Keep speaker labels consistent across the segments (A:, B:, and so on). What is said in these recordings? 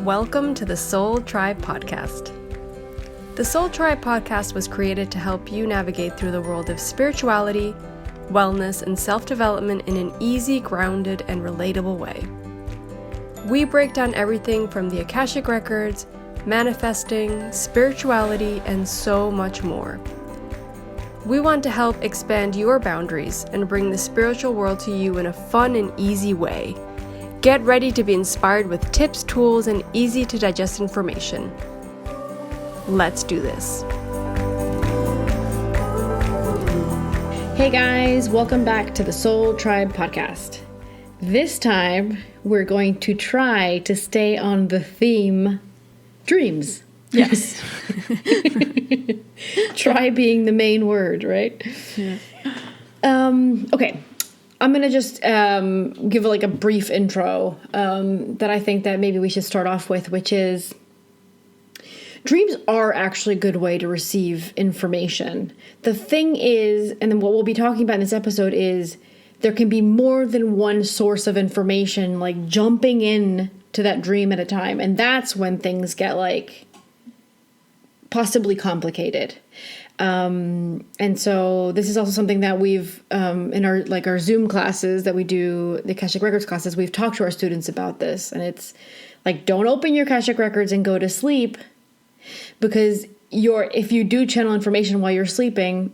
A: Welcome to the Soul Tribe Podcast. The Soul Tribe Podcast was created to help you navigate through the world of spirituality, wellness, and self-development in an easy, grounded, and relatable way. We break down everything from the Akashic Records, manifesting, spirituality, and so much more. We want to help expand your boundaries and bring the spiritual world to you in a fun and easy way. Get ready to be inspired with tips, tools, and easy to digest information. Let's do this.
B: Hey guys, welcome back to the Soul Tribe Podcast. This time, we're going to try to stay on the theme dreams.
A: Yes.
B: Try being the main word, right?
A: Yeah.
B: Okay. I'm going to just give like a brief intro that I think that maybe we should start off with, which is dreams are actually a good way to receive information. The thing is, and then what we'll be talking about in this episode is there can be more than one source of information, like jumping in to that dream at a time. And that's when things get like possibly complicated. And so this is also something that we've, in our Zoom classes that we do, the Akashic Records classes, we've talked to our students about this. And it's like, don't open your Akashic Records and go to sleep, because if you do channel information while you're sleeping,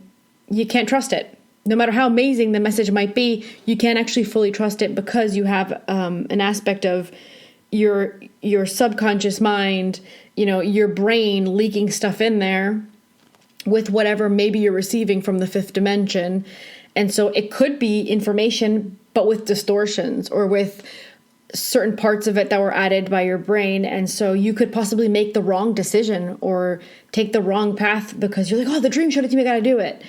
B: you can't trust it. No matter how amazing the message might be, you can't actually fully trust it because you have, an aspect of your subconscious mind, your brain leaking stuff in there with whatever maybe you're receiving from the fifth dimension. And so it could be information, but with distortions or with certain parts of it that were added by your brain. And so you could possibly make the wrong decision or take the wrong path because you're like, oh, the dream showed it to me, I gotta do it.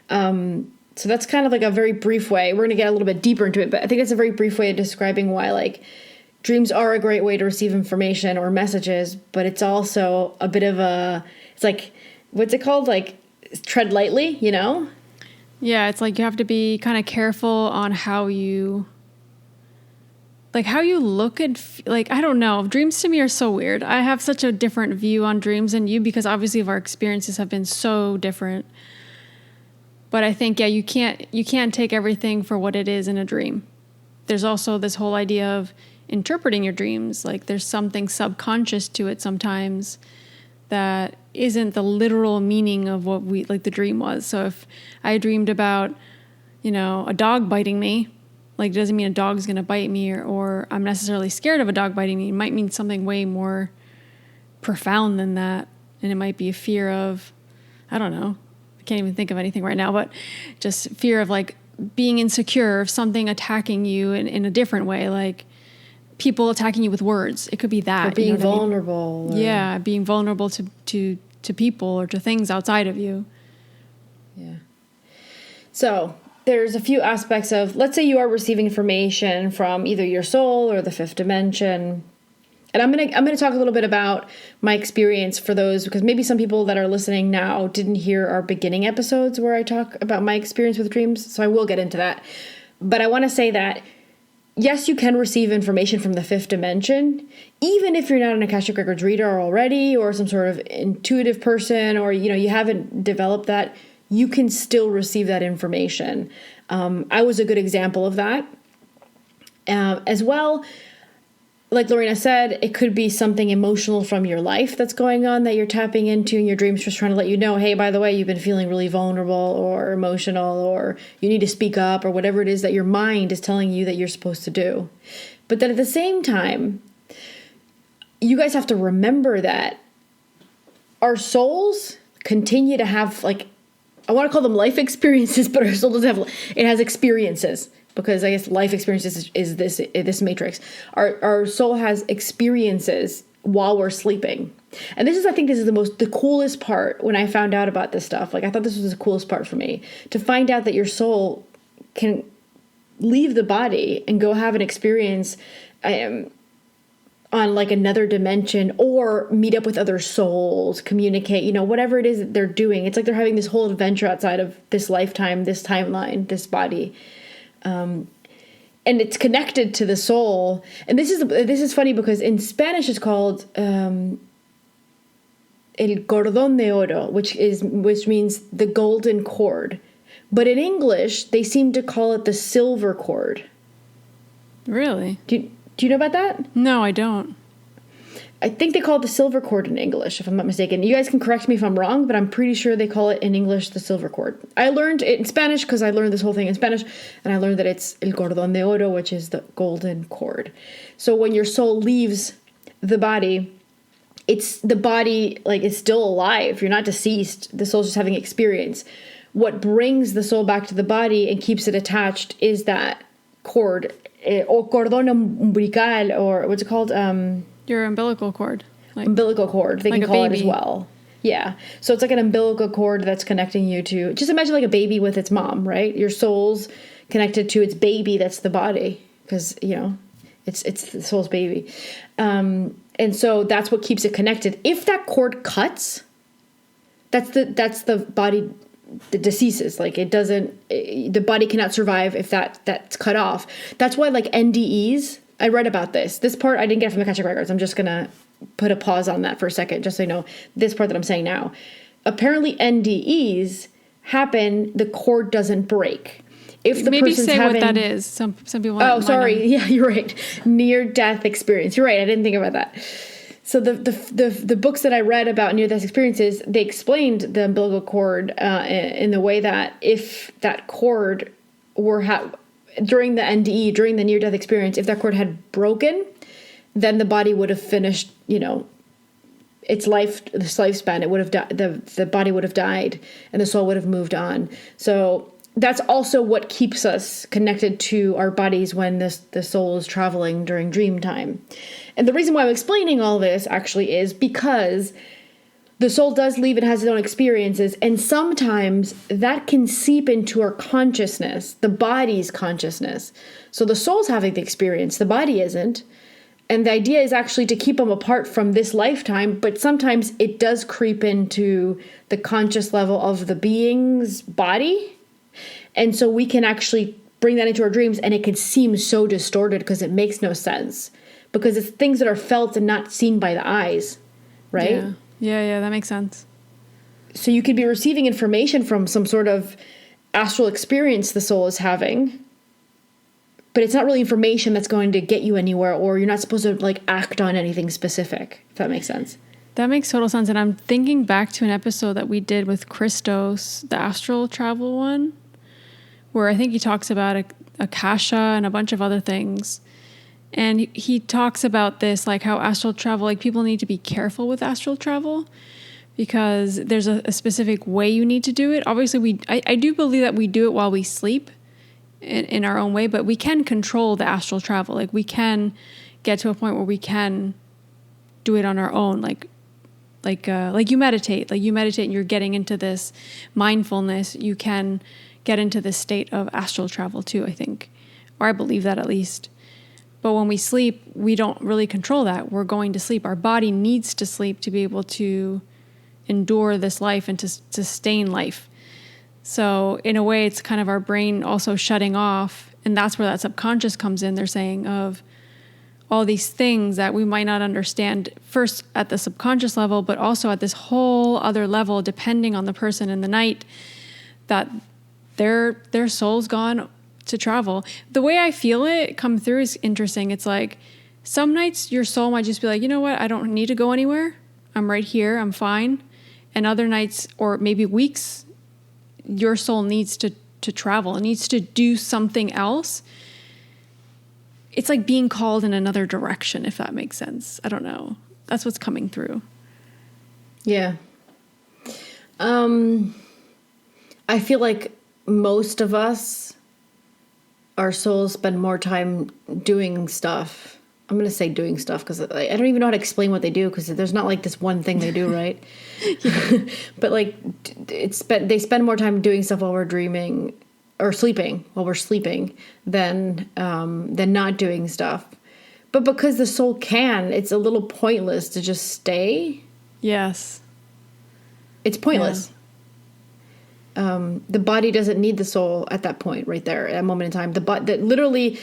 B: So that's kind of like a very brief way. We're gonna get a little bit deeper into it, but I think it's a very brief way of describing why like dreams are a great way to receive information or messages, but it's also a bit of it's like, what's it called? Like tread lightly,
C: Yeah, it's like you have to be kind of careful on how you look at, I don't know. Dreams to me are so weird. I have such a different view on dreams than you because obviously our experiences have been so different. But I think, you can't take everything for what it is in a dream. There's also this whole idea of interpreting your dreams. Like there's something subconscious to it sometimes that isn't the literal meaning of what the dream was. So if I dreamed about, a dog biting me, it doesn't mean a dog's going to bite me or I'm necessarily scared of a dog biting me. It might mean something way more profound than that. And it might be a fear of, I don't know, I can't even think of anything right now, but just fear of being insecure, of something attacking you in a different way, like people attacking you with words. It could be that.
B: Or being vulnerable.
C: Yeah, being vulnerable to people or to things outside of you.
B: Yeah. So there's a few aspects of, let's say you are receiving information from either your soul or the fifth dimension. And I'm gonna talk a little bit about my experience for those, because maybe some people that are listening now didn't hear our beginning episodes where I talk about my experience with dreams. So I will get into that. But I want to say that yes, you can receive information from the fifth dimension, even if you're not an Akashic Records reader already or some sort of intuitive person or, you haven't developed that, you can still receive that information. I was a good example of that. As well, like Lorena said, it could be something emotional from your life that's going on that you're tapping into, and your dream's just trying to let you know, hey, by the way, you've been feeling really vulnerable or emotional, or you need to speak up, or whatever it is that your mind is telling you that you're supposed to do. But then at the same time, you guys have to remember that our souls continue to have, I want to call them life experiences, but our soul it has experiences. Because I guess life experiences is this matrix. Our soul has experiences while we're sleeping. And I think this is the coolest part when I found out about this stuff. I thought this was the coolest part for me, to find out that your soul can leave the body and go have an experience on another dimension, or meet up with other souls, communicate, whatever it is that they're doing. It's like they're having this whole adventure outside of this lifetime, this timeline, this body. and it's connected to the soul. And this is funny because in Spanish it's called el cordón de oro, which means the golden cord. But in English, they seem to call it the silver cord.
C: Really?
B: Do you know about that?
C: No, I don't.
B: I think they call it the silver cord in English, if I'm not mistaken. You guys can correct me if I'm wrong, but I'm pretty sure they call it in English the silver cord. I learned it in Spanish because I learned this whole thing in Spanish, and I learned that it's el cordón de oro, which is the golden cord. So when your soul leaves the body, the body is still alive. You're not deceased. The soul's just having experience. What brings the soul back to the body and keeps it attached is that cord, or cordón umbilical, or what's it called?
C: Your umbilical cord.
B: Umbilical cord, they
C: like
B: can call it
C: baby.
B: as well. Yeah. So it's like an umbilical cord that's connecting you to, just imagine like a baby with its mom, right? Your soul's connected to its baby, that's the body, because, it's the soul's baby. And so that's what keeps it connected. If that cord cuts, that's the body that deceases. The body cannot survive if that's cut off. That's why NDEs, I read about this. This part I didn't get from the Akashic Records. I'm just going to put a pause on that for a second, just so you know this part that I'm saying now. Apparently NDEs happen, the cord doesn't break. If the
C: maybe
B: person's
C: say
B: having,
C: what that is. Some people.
B: Oh, sorry. Yeah, you're right. Near-death experience. You're right. I didn't think about that. So the books that I read about near-death experiences, they explained the umbilical cord in the way that if that cord were during the NDE, during the near-death experience, if that cord had broken, then the body would have finished, its lifespan. It would have the body would have died, and the soul would have moved on. So that's also what keeps us connected to our bodies when the soul is traveling during dream time. And the reason why I'm explaining all this actually is because the soul does leave and has its own experiences, and sometimes that can seep into our consciousness, the body's consciousness. So the soul's having the experience, the body isn't. And the idea is actually to keep them apart from this lifetime, but sometimes it does creep into the conscious level of the being's body. And so we can actually bring that into our dreams, and it can seem so distorted because it makes no sense. Because it's things that are felt and not seen by the eyes, right?
C: Yeah, that makes sense.
B: So you could be receiving information from some sort of astral experience the soul is having, but it's not really information that's going to get you anywhere, or you're not supposed to act on anything specific, if that makes sense.
C: That makes total sense. And I'm thinking back to an episode that we did with Christos, the astral travel one, where I think he talks about Akasha and a bunch of other things. And he talks about this, how astral travel, people need to be careful with astral travel because there's a specific way you need to do it. Obviously, I do believe that we do it while we sleep in our own way, but we can control the astral travel. We can get to a point where we can do it on our own. You meditate. You meditate and you're getting into this mindfulness. You can get into this state of astral travel too, I think. Or I believe that at least. But when we sleep, we don't really control that. We're going to sleep. Our body needs to sleep to be able to endure this life and to sustain life. So in a way, it's kind of our brain also shutting off. And that's where that subconscious comes in. They're saying of all these things that we might not understand first at the subconscious level, but also at this whole other level, depending on the person in the night, that their soul's gone to travel. The way I feel it come through is interesting. It's some nights your soul might just be you know what? I don't need to go anywhere. I'm right here. I'm fine. And other nights, or maybe weeks, your soul needs to travel. It needs to do something else. It's like being called in another direction, if that makes sense. I don't know. That's what's coming through.
B: Yeah. I feel like most of us, our souls spend more time doing stuff. I'm going to say doing stuff because I don't even know how to explain what they do because there's not this one thing they do, right? But they spend more time doing stuff while we're dreaming or sleeping, while we're sleeping than not doing stuff. But because the soul can, it's a little pointless to just stay.
C: Yes.
B: It's pointless. the body doesn't need the soul at that point, right there, at that moment in time. That literally,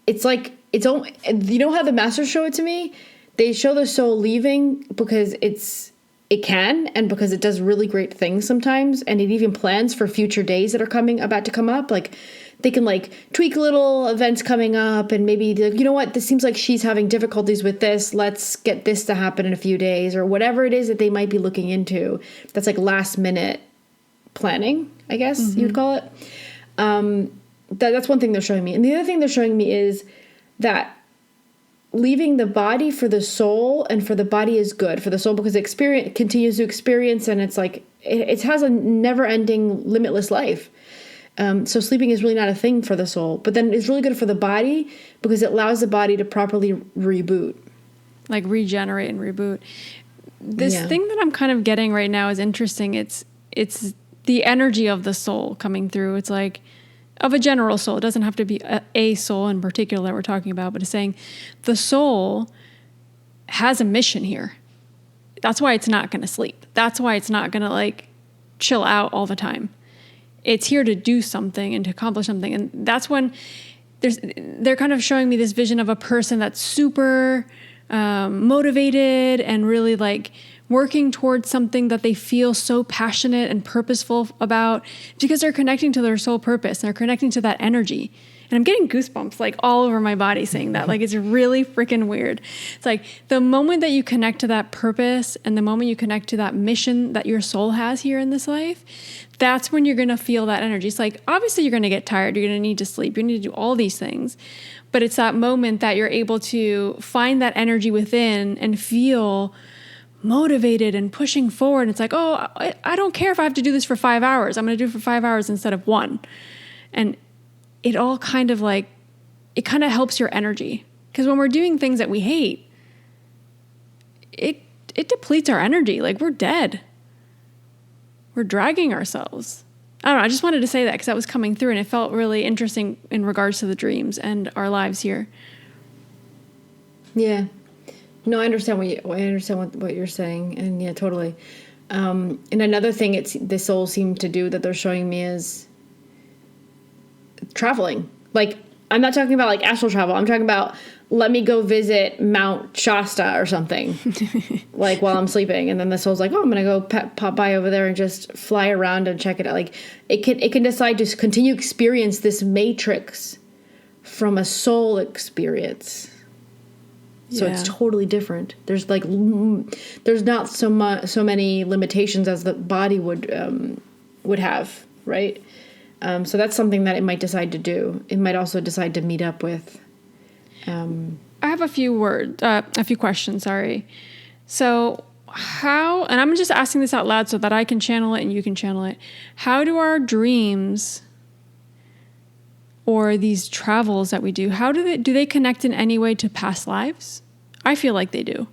B: it's like, you know how the masters show it to me? They show the soul leaving because it can, and because it does really great things sometimes, and it even plans for future days that are about to come up. Like, they can like tweak little events coming up, and maybe you know what, this seems like she's having difficulties with this. Let's get this to happen in a few days, or whatever it is that they might be looking into. That's like last minute planning, I guess you would call it. That's one thing they're showing me, and the other thing they're showing me is that leaving the body for the soul, and for the body is good for the soul because it continues to experience, and it's like it has a never-ending, limitless life. So sleeping is really not a thing for the soul, but then it's really good for the body because it allows the body to properly reboot,
C: like regenerate and reboot. This thing that I'm kind of getting right now is interesting. It's the energy of the soul coming through. It's like of a general soul. It doesn't have to be a soul in particular that we're talking about, but it's saying the soul has a mission here. That's why it's not going to sleep. That's why it's not going to like chill out all the time. It's here to do something and to accomplish something. And that's when they're kind of showing me this vision of a person that's super motivated and really like working towards something that they feel so passionate and purposeful about because they're connecting to their soul purpose and they're connecting to that energy. And I'm getting goosebumps like all over my body saying that. Like, it's really freaking weird. It's like the moment that you connect to that purpose and the moment you connect to that mission that your soul has here in this life, that's when you're going to feel that energy. It's like, obviously you're going to get tired. You're going to need to sleep. You're going to need to do all these things. But it's that moment that you're able to find that energy within and feel motivated and pushing forward. It's like, oh, I don't care if I have to do this for 5 hours. I'm going to do it for 5 hours instead of 1. And it all kind of like, it kind of helps your energy. Because when we're doing things that we hate, it depletes our energy. Like, we're dead. We're dragging ourselves. I don't know. I just wanted to say that because that was coming through and it felt really interesting in regards to the dreams and our lives here.
B: Yeah. No, I understand what you're saying, and yeah, totally. And another thing the soul seemed to do that they're showing me is traveling. Like, I'm not talking about like astral travel. I'm talking about let me go visit Mount Shasta or something, like while I'm sleeping, and then the soul's like, oh, I'm gonna go pop by over there and just fly around and check it out. Like, it can decide to continue experience this matrix from a soul experience. So it's totally different. There's like, there's not so many limitations as the body would have, right? So that's something that it might decide to do. It might also decide to meet up with.
C: I have a few questions. Sorry. So how? And I'm just asking this out loud so that I can channel it and you can channel it. How do our dreams or these travels that we do, do they connect in any way to past lives? I feel like they do.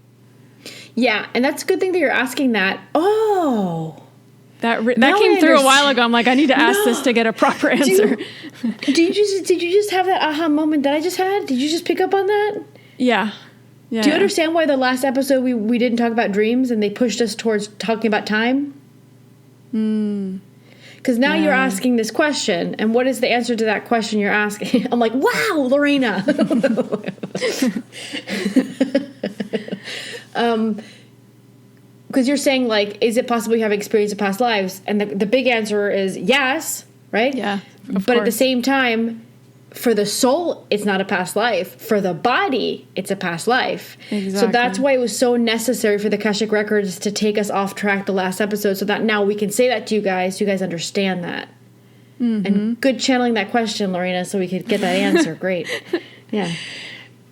C: Yeah, and that's a good thing that you're asking that. Oh, that came through a while ago. I'm like, I need to ask this to get a proper answer.
B: Did you just have that aha moment that I just had? Did you just pick up on that?
C: Yeah. Do
B: you understand why the last episode we didn't talk about dreams and they pushed us towards talking about time? Because now you're asking this question, and what is the answer to that question you're asking? I'm like, wow, Lorena. Because you're saying, like, is it possible you have experience of past lives? And the big answer is yes, right?
C: Yeah,
B: of course. At the same time, for the soul, it's not a past life. For the body, it's a past life. Exactly. So that's why it was so necessary for the Akashic Records to take us off track the last episode so that now we can say that to you guys so you guys understand that. Mm-hmm. And good channeling that question, Lorena, so we could get that answer. Great. Yeah.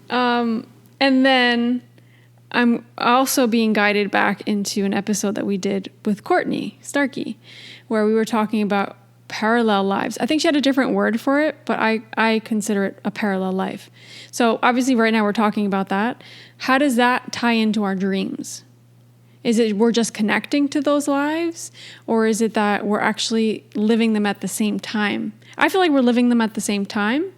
C: And then I'm also being guided back into an episode that we did with Courtney Starkey, where we were talking about parallel lives. I think she had a different word for it, but I consider it a parallel life. So obviously right now we're talking about that. How does that tie into our dreams? Is it we're just connecting to those lives, or is it that we're actually living them at the same time? I feel like we're living them at the same time,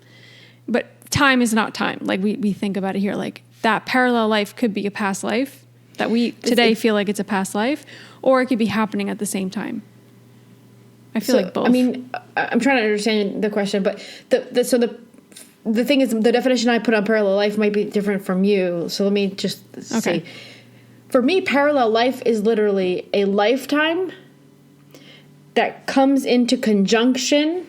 C: but time is not time. Like we think about it here, like that parallel life could be a past life that we today feel like it's a past life, or it could be happening at the same time. I feel like both.
B: I mean, I'm trying to understand the question, but the thing is, the definition I put on parallel life might be different from you. So let me just say, for me, parallel life is literally a lifetime that comes into conjunction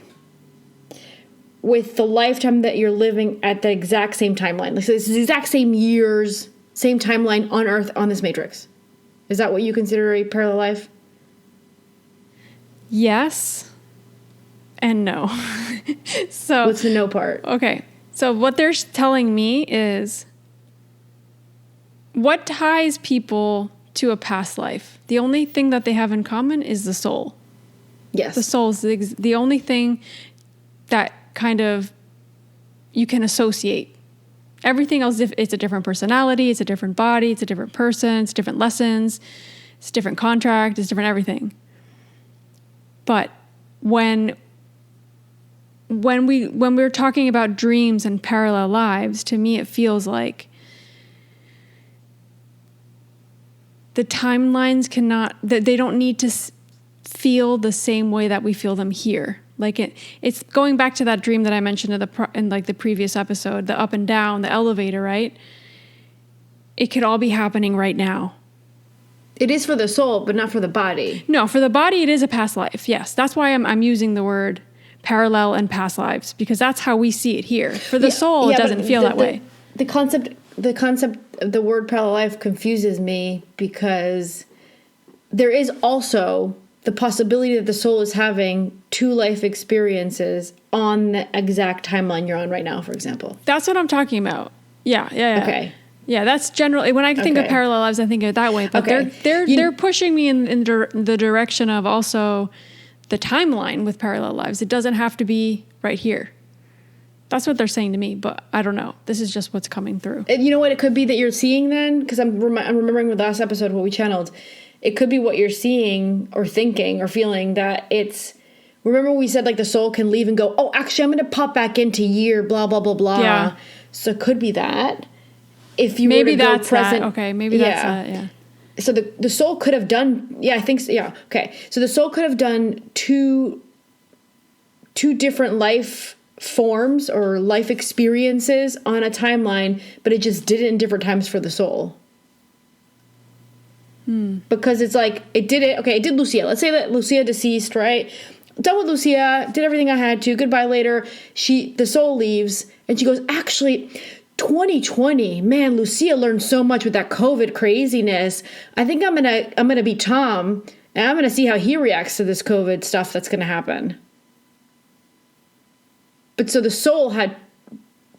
B: with the lifetime that you're living at the exact same timeline. Like, so it's the exact same years, same timeline on Earth on this matrix. Is that what you consider a parallel life?
C: Yes and no. So
B: what's the no part?
C: Okay. So what they're telling me is what ties people to a past life. The only thing that they have in common is the soul.
B: Yes.
C: The soul is the only thing that kind of you can associate. Everything else, it's a different personality, it's a different body, it's a different person, it's different lessons, it's a different contract, it's different everything. But when we're talking about dreams and parallel lives, to me it feels like the timelines they don't need to feel the same way that we feel them here. Like it's going back to that dream that I mentioned in the previous episode, the up and down, the elevator, right? It could all be happening right now.
B: It is for the soul, but not for the body.
C: No, for the body, it is a past life. Yes, that's why I'm using the word parallel and past lives, because that's how we see it here. For the soul, it doesn't feel that way.
B: The concept of the word parallel life confuses me, because there is also the possibility that the soul is having two life experiences on the exact timeline you're on right now, for example.
C: That's what I'm talking about. Yeah.
B: Okay.
C: Yeah, that's generally, when I think of parallel lives, I think of it that way. But they're pushing me in the direction of also the timeline with parallel lives. It doesn't have to be right here. That's what they're saying to me, but I don't know. This is just what's coming through.
B: And you know what it could be that you're seeing then? Because I'm remembering the last episode what we channeled. It could be what you're seeing or thinking or feeling, that it's... Remember we said like the soul can leave and go, oh, actually I'm going to pop back into year, blah, blah, blah, blah.
C: Yeah.
B: So it could be that. If you
C: maybe
B: were to go
C: that's
B: present,
C: that. Okay, maybe that's that. Yeah.
B: So the soul could have done. Yeah, I think so. Yeah. Okay. So the soul could have done two different life forms or life experiences on a timeline, but it just did it in different times for the soul. Because it's like it did it. Okay, it did Lucia. Let's say that Lucia deceased. Right. Done with Lucia. Did everything I had to. Goodbye later. The soul leaves and she goes, actually, 2020, man, Lucia learned so much with that COVID craziness. I think I'm gonna be Tom, and I'm gonna see how he reacts to this COVID stuff that's gonna happen. But so the soul had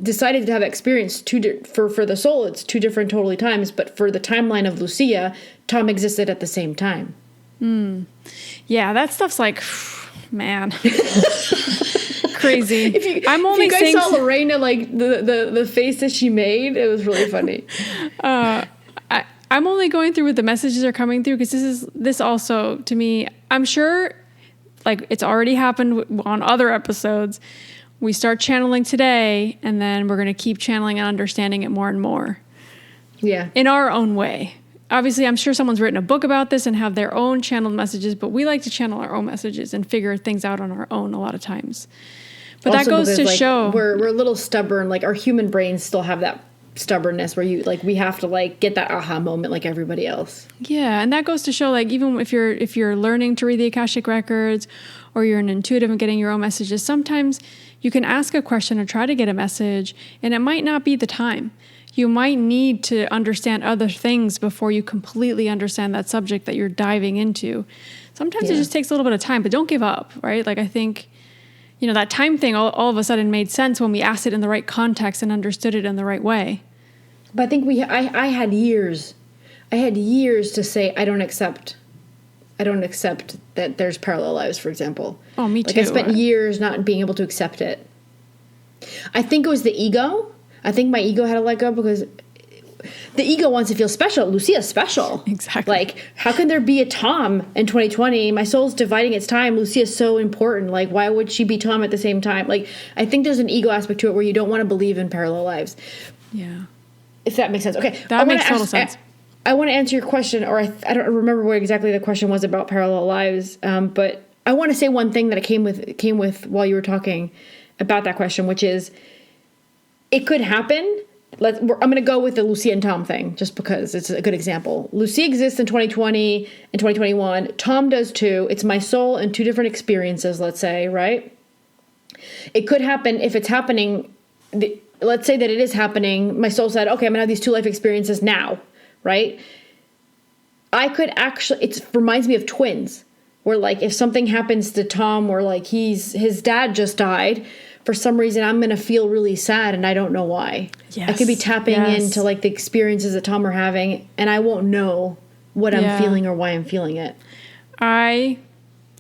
B: decided to have experience for the soul. It's two different totally times, but for the timeline of Lucia, Tom existed at the same time.
C: Yeah, that stuff's like, man. Crazy.
B: If you guys saw Lorena, like the face that she made, it was really funny.
C: I'm only going through what the messages are coming through, because this also, to me, I'm sure like it's already happened on other episodes. We start channeling today, and then we're going to keep channeling and understanding it more and more.
B: Yeah.
C: In our own way. Obviously, I'm sure someone's written a book about this and have their own channeled messages, but we like to channel our own messages and figure things out on our own a lot of times. But also, that goes to show
B: we're a little stubborn. Like our human brains still have that stubbornness where we have to get that aha moment like everybody else.
C: Yeah, and that goes to show even if you're learning to read the Akashic records, or you're an intuitive and getting your own messages, sometimes you can ask a question or try to get a message, and it might not be the time. You might need to understand other things before you completely understand that subject that you're diving into. Sometimes it just takes a little bit of time, but don't give up, right? Like I think, that time thing all of a sudden made sense when we asked it in the right context and understood it in the right way.
B: But I think I had years to say, I don't accept that there's parallel lives, for example.
C: Oh, me too.
B: I spent years not being able to accept it. I think it was the ego. I think my ego had to let go, because the ego wants to feel special. Lucia's special.
C: Exactly.
B: How can there be a Tom in 2020? My soul's dividing its time. Lucia's so important. Why would she be Tom at the same time? I think there's an ego aspect to it where you don't want to believe in parallel lives.
C: Yeah.
B: If that makes sense. Okay.
C: That makes total sense.
B: I want to answer your question, or I don't remember what exactly the question was about parallel lives, but I want to say one thing that came with while you were talking about that question, which is it could happen. I'm going to go with the Lucy and Tom thing just because it's a good example. Lucy exists in 2020 and 2021. Tom does too. It's my soul and two different experiences, let's say, right? It could happen if it's happening. Let's say that it is happening. My soul said, okay, I'm going to have these two life experiences now, right? I could actually, it reminds me of twins, where like if something happens to Tom or like his dad just died, for some reason I'm going to feel really sad and I don't know why. Yes. I could be tapping into like the experiences that Tom are having and I won't know what I'm feeling or why I'm feeling it.
C: I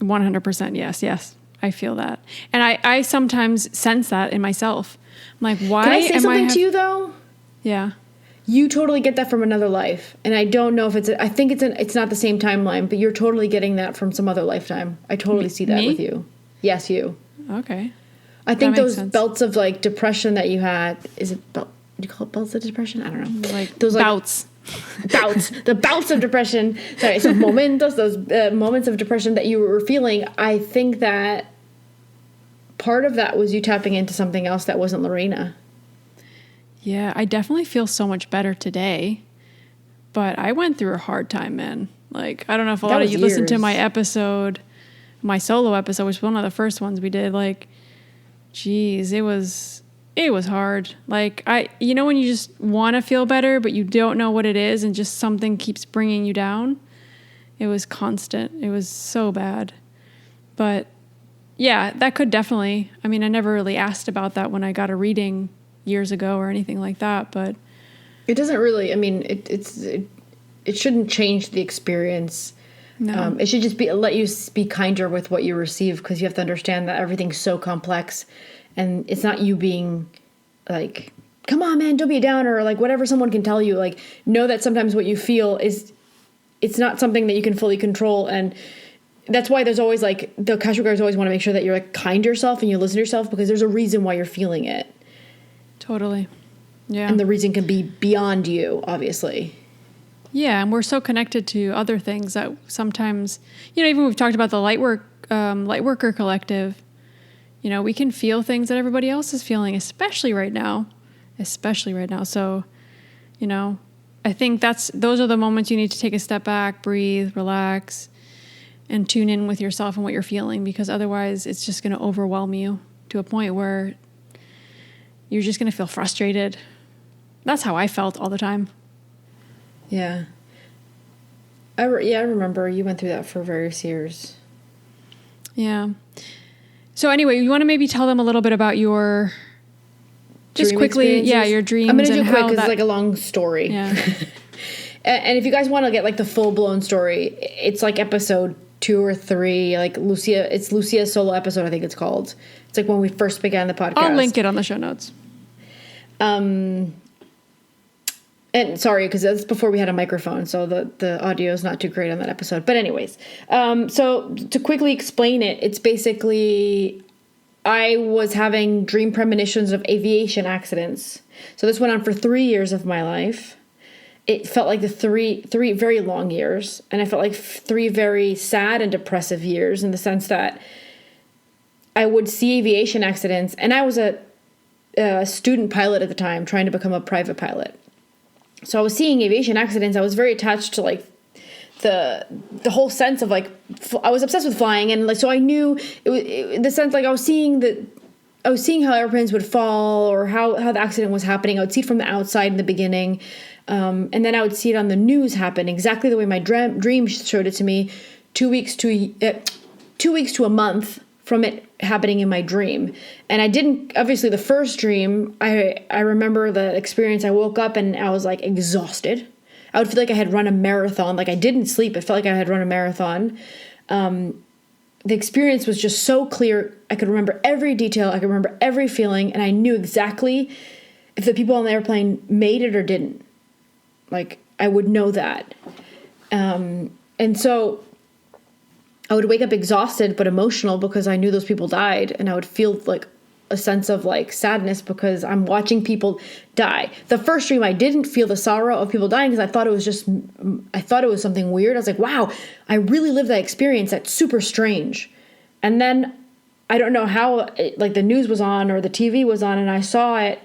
C: 100% yes. I feel that. And I sometimes sense that in myself. I'm like, why?
B: Can I say something to you though?
C: Yeah.
B: You totally get that from another life. And I don't know if I think it's not the same timeline, but you're totally getting that from some other lifetime. I totally see that with you. Yes, you.
C: Okay.
B: I think those belts of like depression that you had, is it do you call it belts of depression? I don't know.
C: Like
B: those
C: bouts.
B: The bouts of depression. Sorry, so those moments of depression that you were feeling. I think that part of that was you tapping into something else that wasn't Lorena.
C: Yeah, I definitely feel so much better today, but I went through a hard time, man. Like, I don't know if a lot of you listened to my episode, my solo episode, which was one of the first ones we did. Like, geez, it was hard. Like, when you just want to feel better, but you don't know what it is and just something keeps bringing you down. It was constant. It was so bad. But yeah, that could definitely, I mean, I never really asked about that when I got a reading years ago or anything like that, but
B: it doesn't really, I mean, it shouldn't change the experience.
C: No.
B: It should just let you be kinder with what you receive, because you have to understand that everything's so complex and it's not you being like, come on, man, don't be a downer, or like whatever someone can tell you. Like, know that sometimes what you feel it's not something that you can fully control. And that's why there's always like, the Akashic Records always want to make sure that you're like kind to yourself and you listen to yourself, because there's a reason why you're feeling it.
C: Totally. Yeah.
B: And the reason can be beyond you, obviously.
C: Yeah, and we're so connected to other things that sometimes, even we've talked about the Lightworker Collective, we can feel things that everybody else is feeling, especially right now. So, I think those are the moments you need to take a step back, breathe, relax, and tune in with yourself and what you're feeling, because otherwise it's just going to overwhelm you to a point where you're just going to feel frustrated. That's how I felt all the time.
B: Yeah. I remember you went through that for various years.
C: Yeah. So anyway, you want to maybe tell them a little bit about your, just quickly, your dreams.
B: I'm going to do it quick because it's like a long story.
C: Yeah.
B: And if you guys want to get like the full-blown story, it's like episode 2 or 3, like it's Lucia's solo episode, I think it's called. It's like when we first began the podcast.
C: I'll link it on the show notes.
B: And sorry, because that's before we had a microphone, so the audio is not too great on that episode. But anyways, so to quickly explain it, it's basically I was having dream premonitions of aviation accidents. So this went on for 3 years of my life. It felt like the three very long years, and I felt like 3 very sad and depressive years, in the sense that I would see aviation accidents, and I was a student pilot at the time, trying to become a private pilot. So I was seeing aviation accidents. I was very attached to like the whole sense of like, I was obsessed with flying, and like, so I knew the sense, like I was seeing how airplanes would fall, or how the accident was happening. I would see it from the outside in the beginning. And then I would see it on the news happen exactly the way my dream showed it to me, 2 weeks to a month from it happening in my dream. And I didn't, obviously the first dream, I remember the experience. I woke up and I was like exhausted. I would feel like I had run a marathon. Like I didn't sleep. It felt like I had run a marathon. The experience was just so clear. I could remember every detail. I could remember every feeling. And I knew exactly if the people on the airplane made it or didn't. Like I would know that. And so I would wake up exhausted but emotional, because I knew those people died, and I would feel like a sense of like sadness because I'm watching people die. The first dream, I didn't feel the sorrow of people dying, because I thought it was something weird. I was like, wow, I really lived that experience. That's super strange. And then I don't know how, like the news was on or the TV was on and I saw it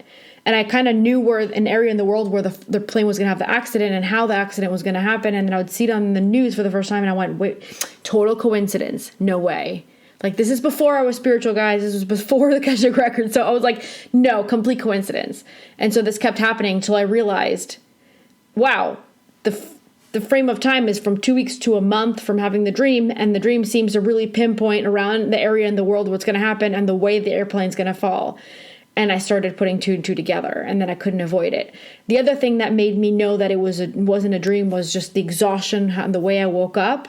B: and I kind of knew where an area in the world where the plane was going to have the accident and how the accident was going to happen. And then I would see it on the news for the first time and I went, wait, total coincidence. No way. Like, this is before I was spiritual, guys. This was before the Akashic Record. So I was like, no, complete coincidence. And so this kept happening until I realized, wow, the frame of time is from 2 weeks to a month from having the dream. And the dream seems to really pinpoint around the area in the world what's going to happen and the way the airplane's going to fall. And I started putting two and two together, and then I couldn't avoid it. The other thing that made me know that it wasn't a dream was just the exhaustion and the way I woke up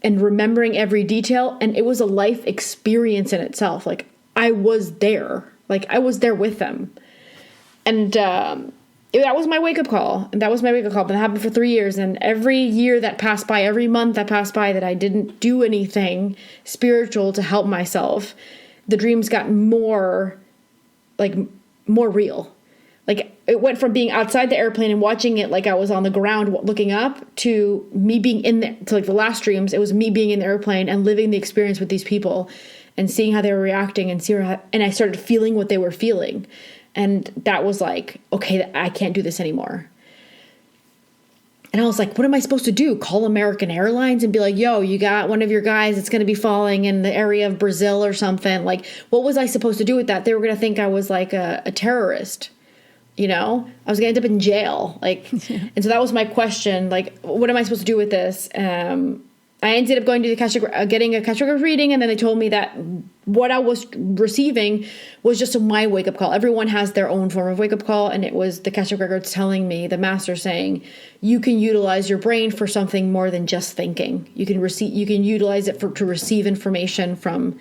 B: and remembering every detail. And it was a life experience in itself. Like, I was there. Like, I was there with them. And that was my wake-up call. And that was my wake-up call. But it happened for 3 years. And every year that passed by, every month that passed by that I didn't do anything spiritual to help myself, the dreams got more real. Like, it went from being outside the airplane and watching it like I was on the ground looking up to me being in there. To like the last dreams, it was me being in the airplane and living the experience with these people and seeing how they were reacting and I started feeling what they were feeling. And that was like, okay, I can't do this anymore. And I was like, what am I supposed to do? Call American Airlines and be like, yo, you got one of your guys that's going to be falling in the area of Brazil or something. Like, what was I supposed to do with that? They were going to think I was like a terrorist, you know? I was going to end up in jail. Like, and so that was my question. Like, what am I supposed to do with this? I ended up going to getting a Akashic reading, and then they told me that what I was receiving was just my wake-up call. Everyone has their own form of wake-up call, and it was the Akashic records telling me, the master saying, you can utilize your brain for something more than just thinking. You can utilize it to receive information from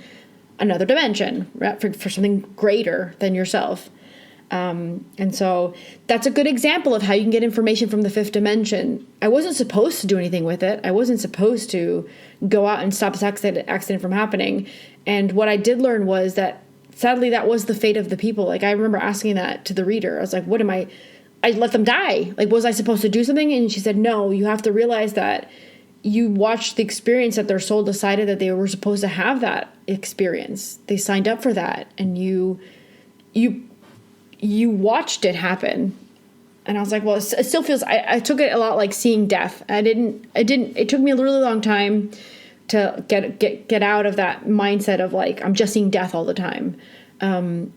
B: another dimension, for something greater than yourself. And so that's a good example of how you can get information from the fifth dimension. I wasn't supposed to do anything with it. I wasn't supposed to go out and stop this accident from happening. And what I did learn was that sadly that was the fate of the people. Like, I remember asking that to the reader. I was like, what am I let them die. Like, was I supposed to do something? And she said, no, you have to realize that you watched the experience that their soul decided that they were supposed to have that experience. They signed up for that. And you watched it happen. And I was like, well, it still feels, I took it a lot like seeing death. It took me a really long time to get out of that mindset of like, I'm just seeing death all the time. And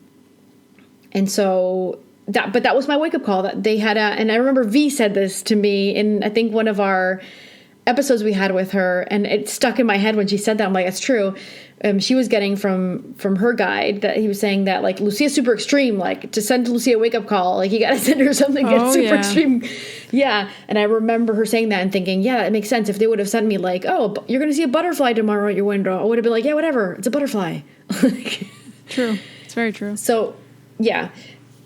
B: so that was my wake up call that they had and I remember V said this to me in, I think one of our episodes we had with her, and it stuck in my head when she said that. I'm like, that's true. She was getting from her guide that he was saying that like Lucia's super extreme, like to send Lucia a wake up call, like you got to send her something that's super extreme. Yeah. And I remember her saying that and thinking, yeah, that makes sense. If they would have sent me like, oh, you're going to see a butterfly tomorrow at your window, I would have been like, yeah, whatever. It's a butterfly.
C: True. It's very true.
B: So yeah.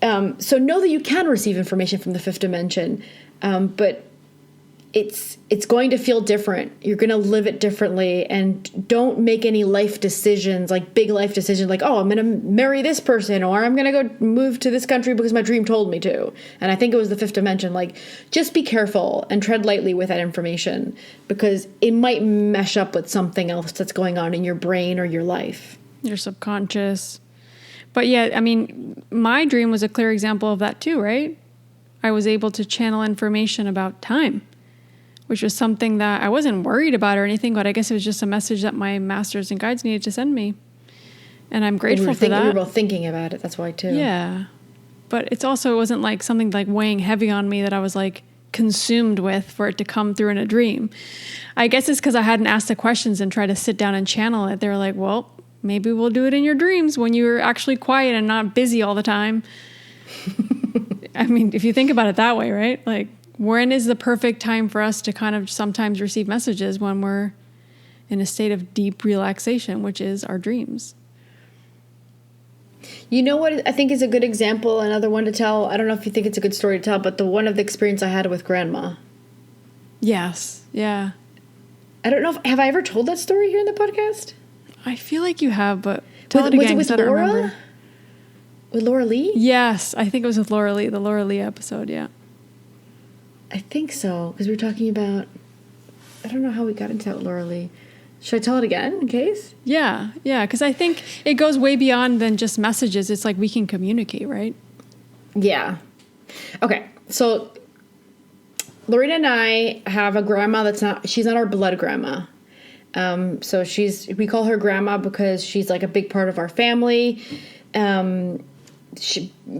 B: So know that you can receive information from the fifth dimension. But it's going to feel different. You're going to live it differently, and don't make any life decisions, like big life decisions, like, oh, I'm going to marry this person, or I'm going to go move to this country because my dream told me to. And I think it was the fifth dimension. Like, just be careful and tread lightly with that information, because it might mesh up with something else that's going on in your brain or your life.
C: Your subconscious. But yeah, I mean, my dream was a clear example of that too, right? I was able to channel information about time, which was something that I wasn't worried about or anything, but I guess it was just a message that my masters and guides needed to send me. And I'm grateful for that.
B: We were both thinking about it. That's why too.
C: Yeah. But it wasn't like something like weighing heavy on me that I was like consumed with for it to come through in a dream. I guess it's because I hadn't asked the questions and tried to sit down and channel it. They were like, well, maybe we'll do it in your dreams when you're actually quiet and not busy all the time. I mean, if you think about it that way, right? Like, when is the perfect time for us to kind of sometimes receive messages? When we're in a state of deep relaxation, which is our dreams.
B: You know what I think is a good example, another one to tell? I don't know if you think it's a good story to tell, but the one of the experience I had with Grandma.
C: Yes. Yeah.
B: I don't know have I ever told that story here in the podcast?
C: I feel like you have, but tell it again,
B: was it with Laura? With Laura Lee?
C: Yes, I think it was with Laura Lee, the Laura Lee episode, yeah.
B: I think so, because we were talking about, I don't know how we got into that with Laura Lee. Should I tell it again in case?
C: Yeah, because I think it goes way beyond than just messages. It's like we can communicate, right?
B: Yeah. Okay, so Lorena and I have a grandma she's not our blood grandma. So we call her grandma because she's like a big part of our family.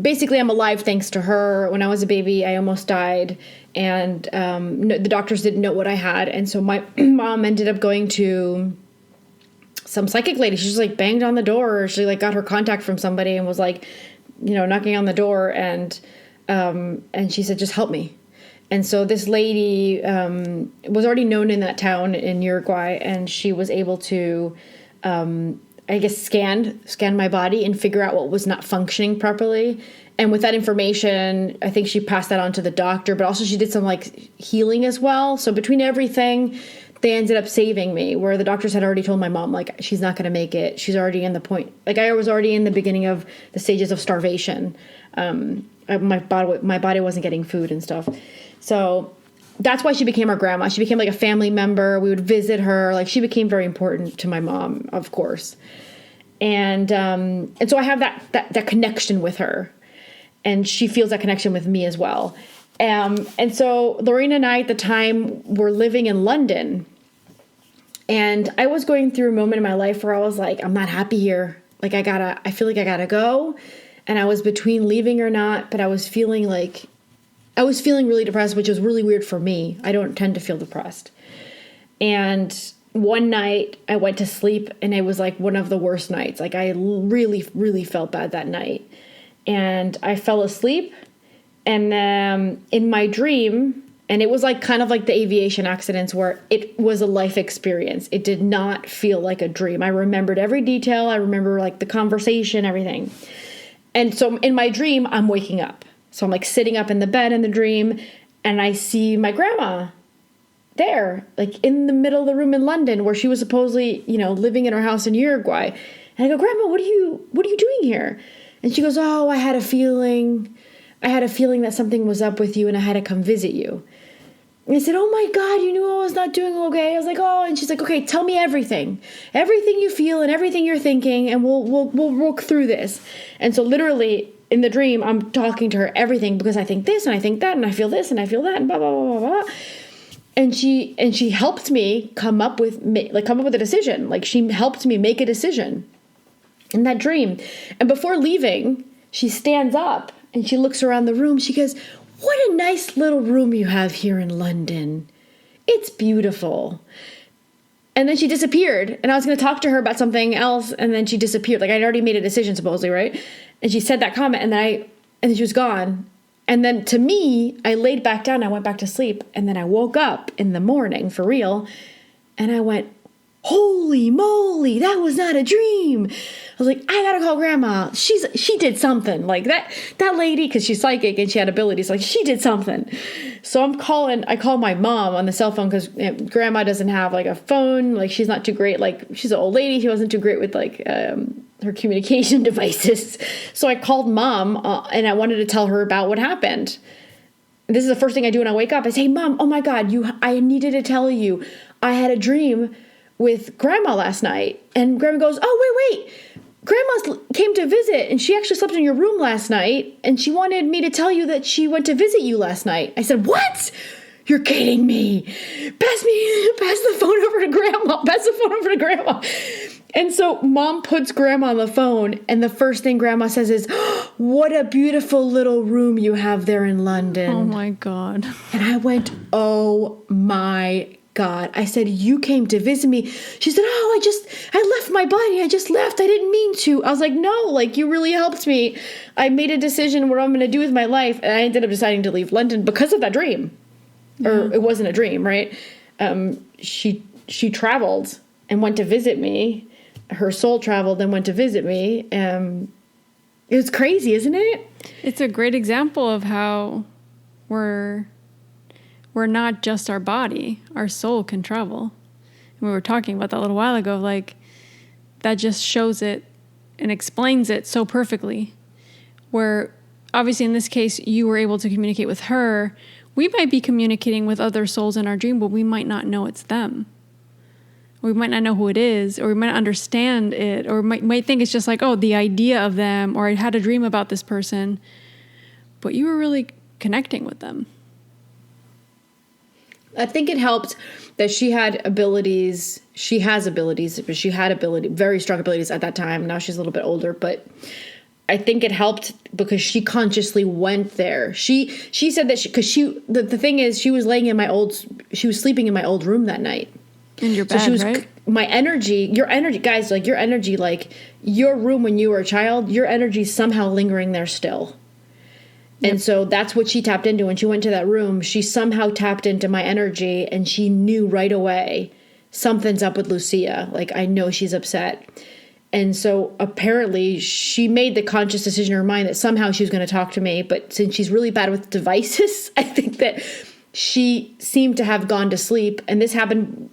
B: Basically, I'm alive thanks to her. When I was a baby, I almost died, and the doctors didn't know what I had, and so my mom ended up going to some psychic lady. She just like banged on the door, or she like got her contact from somebody and was like, knocking on the door, and she said, "Just help me." And so this lady was already known in that town in Uruguay, and she was able to, I guess, scan my body and figure out what was not functioning properly. And with that information, I think she passed that on to the doctor, but also she did some like healing as well. So between everything, they ended up saving me, where the doctors had already told my mom, like, she's not going to make it. She's already in the point. Like, I was already in the beginning of the stages of starvation. My body wasn't getting food and stuff. So that's why she became our grandma. She became like a family member. We would visit her. Like, she became very important to my mom, of course. And so I have that connection with her, and she feels that connection with me as well. And so Lorena and I at the time were living in London, and I was going through a moment in my life where I was like, I'm not happy here. Like, I feel like I gotta go. And I was between leaving or not, but I was feeling really depressed, which was really weird for me. I don't tend to feel depressed. And one night I went to sleep, and it was like one of the worst nights. Like, I really, really felt bad that night. And I fell asleep, and in my dream, and it was like kind of like the aviation accidents where it was a life experience. It did not feel like a dream. I remembered every detail. I remember like the conversation, everything. And so in my dream, I'm waking up. So I'm like sitting up in the bed in the dream, and I see my grandma there, like in the middle of the room in London, where she was supposedly, living in her house in Uruguay. And I go, Grandma, what are you doing here? And she goes, oh, I had a feeling that something was up with you, and I had to come visit you. And I said, oh my God, you knew I was not doing okay. I was like, oh, and she's like, okay, tell me everything you feel and everything you're thinking, and we'll work through this. And so literally in the dream, I'm talking to her everything, because I think this and I think that, and I feel this and I feel that, and blah, blah, blah, blah, blah. And she helped me come up with a decision. Like, she helped me make a decision in that dream. And before leaving, she stands up and she looks around the room. She goes, what a nice little room you have here in London. It's beautiful. And then she disappeared. And I was going to talk to her about something else, and then she disappeared. Like, I'd already made a decision, supposedly, right? And she said that comment, and then she was gone. And then to me, I laid back down, I went back to sleep, and then I woke up in the morning for real, and I went, holy moly, that was not a dream. I was like, I gotta call Grandma. She did something. Like, that lady, because she's psychic and she had abilities, like, she did something. So I call my mom on the cell phone, because Grandma doesn't have like a phone. Like, she's not too great. Like, she's an old lady. She wasn't too great with like her communication devices. So I called Mom and I wanted to tell her about what happened. This is the first thing I do when I wake up. I say, Mom, oh my God, I needed to tell you, I had a dream with Grandma last night. And Grandma goes, oh, wait. Grandma came to visit, and she actually slept in your room last night, and she wanted me to tell you that she went to visit you last night. I said, what? You're kidding me. Pass the phone over to Grandma. Pass the phone over to Grandma. And so Mom puts Grandma on the phone, and the first thing Grandma says is, oh, what a beautiful little room you have there in London.
C: Oh my God.
B: And I went, oh my God. I said, you came to visit me. She said, oh, I left my body. I just left. I didn't mean to. I was like, no, like, you really helped me. I made a decision what I'm going to do with my life. And I ended up deciding to leave London because of that dream. Yeah. Or it wasn't a dream, right? She traveled and went to visit me. Her soul traveled and went to visit me. It was crazy, isn't it?
C: It's a great example of how we're not just our body. Our soul can travel. And we were talking about that a little while ago. Like, that just shows it and explains it so perfectly. Where, obviously, in this case, you were able to communicate with her. We might be communicating with other souls in our dream, but we might not know it's them. or we might not know who it is, or we might not understand it, or might think it's just like, oh, the idea of them, or I had a dream about this person, but you were really connecting with them.
B: I think it helped that she had abilities. She has abilities, but she had very strong abilities at that time. Now she's a little bit older, but I think it helped because she consciously went there. She said that the thing is, she was sleeping in my old room that night.
C: In your bed, right?
B: My energy, your energy, guys, like your energy, like your room when you were a child, your energy somehow lingering there still. Yep. And so that's what she tapped into. When she went to that room, she somehow tapped into my energy, and she knew right away something's up with Lucia. Like, I know she's upset. And so apparently she made the conscious decision in her mind that somehow she was going to talk to me. But since she's really bad with devices, I think that she seemed to have gone to sleep. And this happened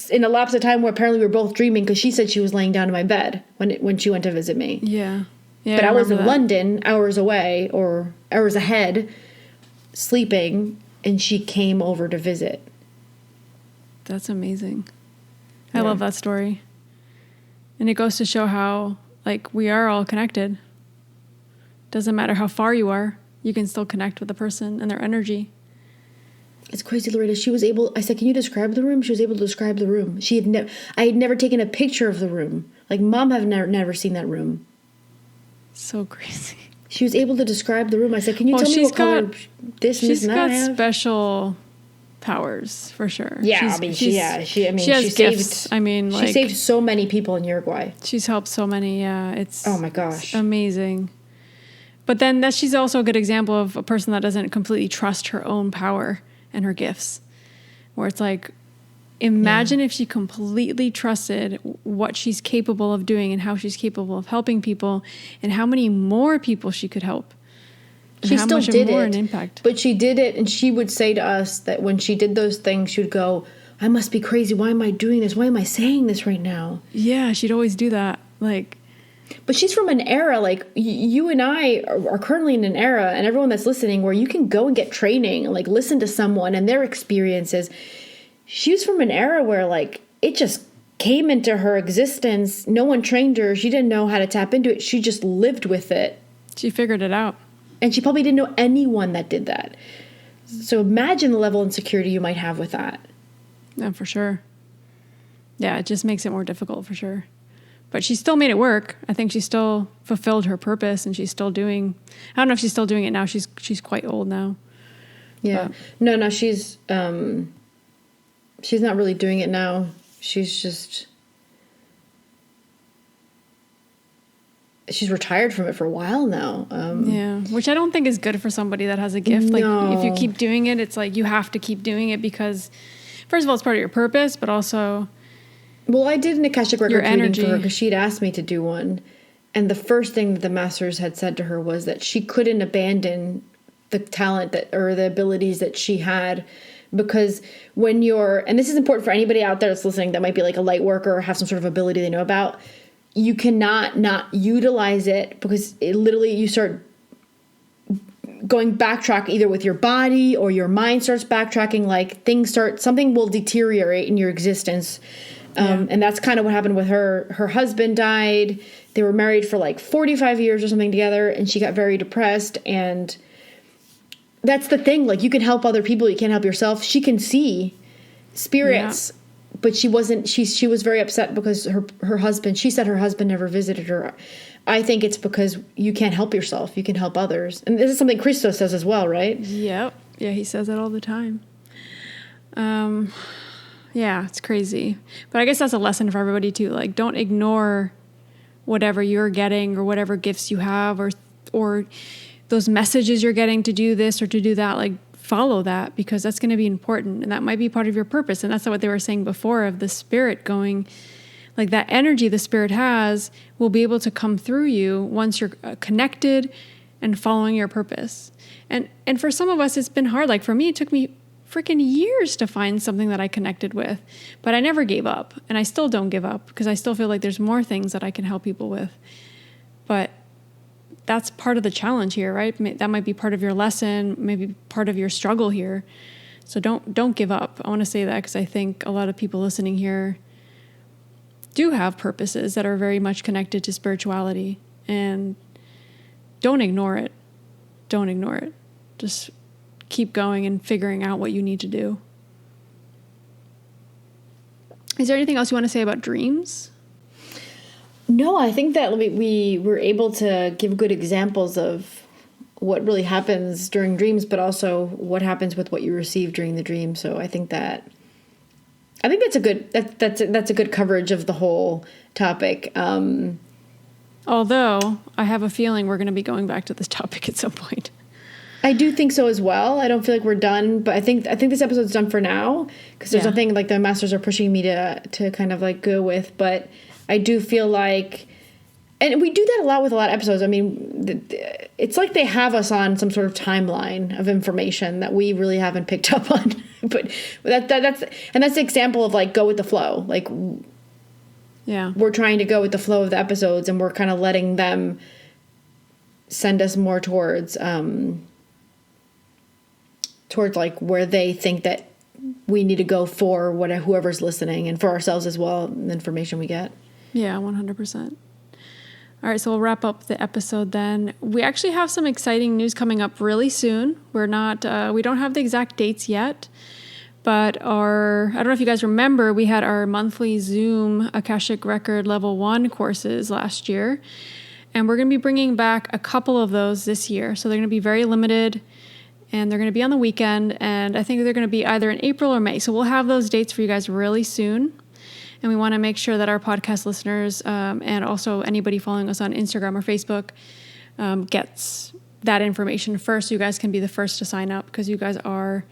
B: in a lapse of time where apparently we were both dreaming, because she said she was laying down in my bed when she went to visit me.
C: Yeah.
B: But I was in London, hours away or hours ahead, sleeping, and she came over to visit.
C: That's amazing. I love that story. And it goes to show how, like, we are all connected. Doesn't matter how far you are, you can still connect with the person and their energy.
B: It's crazy, Loretta. I said, can you describe the room? She was able to describe the room. I had never taken a picture of the room. Like, Mom had never seen that room.
C: So crazy.
B: She was able to describe the room. I said, can you tell me what color this and this and that?
C: She's got special powers, for sure.
B: Yeah,
C: she has gifts.
B: She saved so many people in Uruguay.
C: She's helped so many. Yeah, it's
B: oh my gosh,
C: amazing. But then she's also a good example of a person that doesn't completely trust her own power and her gifts, where it's like, imagine if she completely trusted what she's capable of doing and how she's capable of helping people, and how many more people she could help.
B: She still did it,
C: an impact.
B: But she did it, and she would say to us that when she did those things, she would go, I must be crazy. Why am I doing this? Why am I saying this right now?
C: Yeah, she'd always do that.
B: But she's from an era, like, you and I are currently in an era, and everyone that's listening, where you can go and get training, like, listen to someone and their experiences. She was from an era where, like, it just came into her existence. No one trained her. She didn't know how to tap into it. She just lived with it.
C: She figured it out.
B: And she probably didn't know anyone that did that. So imagine the level of insecurity you might have with that.
C: Yeah, for sure. Yeah, it just makes it more difficult, for sure. But she still made it work. I think she still fulfilled her purpose, and she's still doing... I don't know if she's still doing it now. She's quite old now.
B: Yeah. No, she's not really doing it now. She's retired from it for a while now.
C: Yeah, which I don't think is good for somebody that has a gift.
B: No.
C: Like, if you keep doing it, it's like you have to keep doing it because, first of all, it's part of your purpose, but also...
B: Well, I did an Akashic Record reading for her because she'd asked me to do one. And the first thing that the masters had said to her was that she couldn't abandon the talent or the abilities that she had, because when you're... And this is important for anybody out there that's listening that might be like a light worker or have some sort of ability they know about. You cannot not utilize it, because it literally, you start going backtrack either with your body or your mind starts backtracking, like something will deteriorate in your existence. And that's kind of what happened with her. Her husband died. They were married for like 45 years or something together, and she got very depressed. And that's the thing. Like, you can help other people. You can't help yourself. She can see spirits, but she wasn't, she was very upset because her husband, she said her husband never visited her. I think it's because you can't help yourself. You can help others. And this is something Christo says as well, right?
C: Yep. Yeah, he says that all the time. Yeah, it's crazy. But I guess that's a lesson for everybody too. Like, don't ignore whatever you're getting or whatever gifts you have or those messages you're getting to do this or to do that. Like, follow that, because that's going to be important, and that might be part of your purpose. And that's what they were saying before of the spirit going, like, that energy the spirit has will be able to come through you once you're connected and following your purpose. And for some of us, it's been hard. Like, for me, it took me freaking years to find something that I connected with, but I never gave up, and I still don't give up, because I still feel like there's more things that I can help people with. But that's part of the challenge here, right? That might be part of your lesson, maybe part of your struggle here. So don't give up. I want to say that because I think a lot of people listening here do have purposes that are very much connected to spirituality. And don't ignore it. Don't ignore it. Just keep going and figuring out what you need to do. Is there anything else you want to say about dreams?
B: No, I think that we were able to give good examples of what really happens during dreams, but also what happens with what you receive during the dream. So I think that's a good that's a good coverage of the whole topic.
C: Although I have a feeling we're going to be going back to this topic at some point.
B: I do think so as well. I don't feel like we're done, but I think this episode's done for now because there's nothing like the masters are pushing me to kind of like go with. But I do feel like, and we do that a lot with a lot of episodes. I mean, it's like they have us on some sort of timeline of information that we really haven't picked up on. But that's the example of like go with the flow. Like,
C: yeah,
B: we're trying to go with the flow of the episodes, and we're kind of letting them send us more towards like where they think that we need to go for whoever's listening, and for ourselves as well, the information we get.
C: Yeah, 100%. All right, so we'll wrap up the episode then. We actually have some exciting news coming up really soon. We don't have the exact dates yet, but I don't know if you guys remember, we had our monthly Zoom Akashic Record Level 1 courses last year, and we're going to be bringing back a couple of those this year. So they're going to be very limited, and they're going to be on the weekend, and I think they're going to be either in April or May. So we'll have those dates for you guys really soon. And we want to make sure that our podcast listeners and also anybody following us on Instagram or Facebook gets that information first, so you guys can be the first to sign up, because you guys are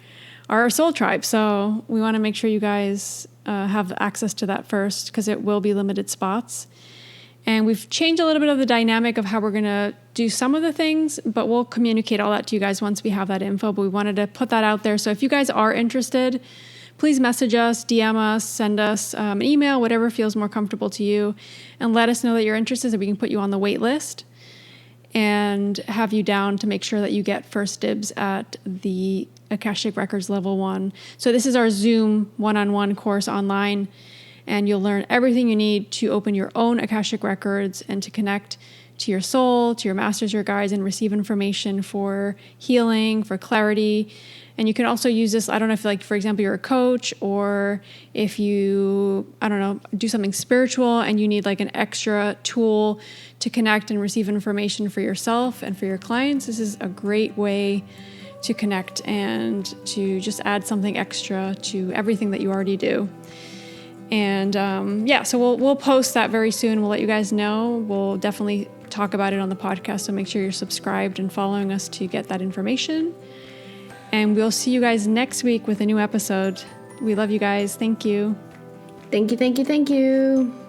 C: our soul tribe. So we want to make sure you guys have access to that first, because it will be limited spots. And we've changed a little bit of the dynamic of how we're going to do some of the things, but we'll communicate all that to you guys once we have that info. But we wanted to put that out there. So if you guys are interested, please message us, DM us, send us an email, whatever feels more comfortable to you, and let us know that you're interested so we can put you on the wait list and have you down to make sure that you get first dibs at the Akashic Records Level 1. So this is our Zoom one-on-one course online, and you'll learn everything you need to open your own Akashic Records and to connect to your soul, to your masters, your guides, and receive information for healing, for clarity. And you can also use this, I don't know if, like, for example, you're a coach, or if you, I don't know, do something spiritual and you need like an extra tool to connect and receive information for yourself and for your clients. This is a great way to connect and to just add something extra to everything that you already do. And so we'll post that very soon. We'll let you guys know. We'll definitely talk about it on the podcast, so make sure you're subscribed and following us to get that information. And we'll see you guys next week with a new episode. We love you guys. Thank you.
B: Thank you, thank you, thank you.